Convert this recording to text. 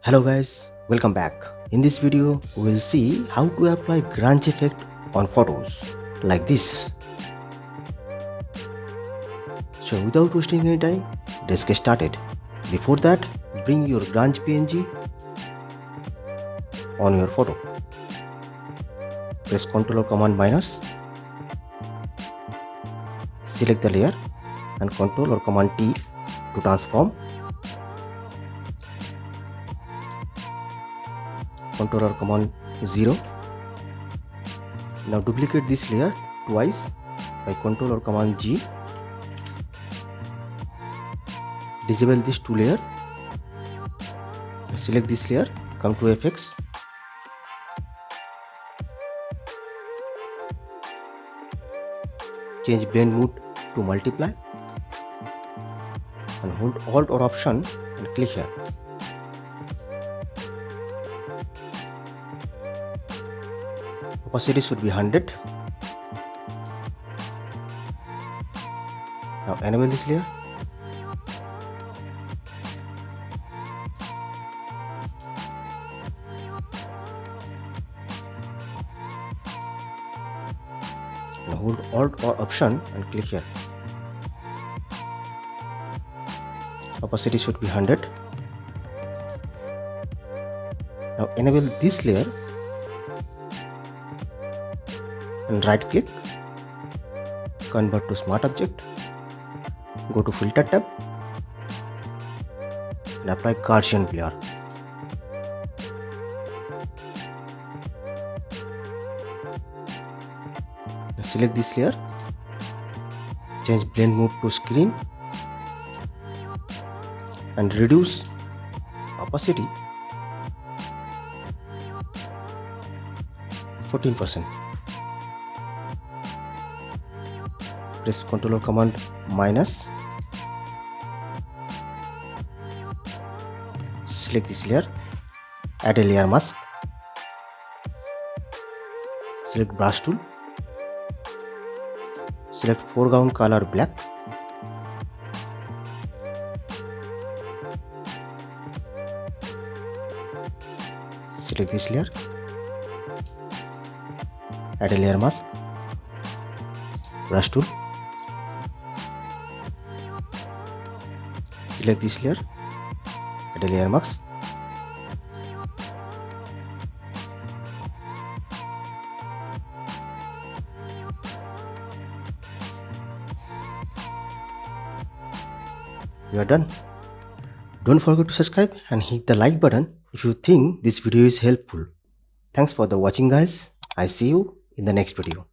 Hello guys, welcome back. In this video, we will see how to apply grunge effect on photos like this. So without wasting any time, let's get started. Before that, bring your grunge PNG on your photo. Press Ctrl or Command minus. Select the layer and Ctrl or Command T to transform. Ctrl or Command 0. Now duplicate this layer twice by Ctrl or Command G. Disable this two layer. Select this layer. Come to FX. Change blend mode to multiply and hold Alt or Option and click here. Opacity should be 100. Now enable this layer. Now hold Alt or Option and click here. Opacity should be 100. Now enable this layer and right click, convert to smart object, go to filter tab and apply Gaussian blur. Now select this layer, change blend mode to screen and reduce opacity 14%. Press Ctrl or Command minus. Select this layer, add a layer mask. Select brush tool. Select foreground color black. Select this layer, add a layer mask. Brush tool. Select this layer, add a layer mask. You are done. Don't forget to subscribe and hit the like button if you think this video is helpful. Thanks for the watching guys. I see you in the next video.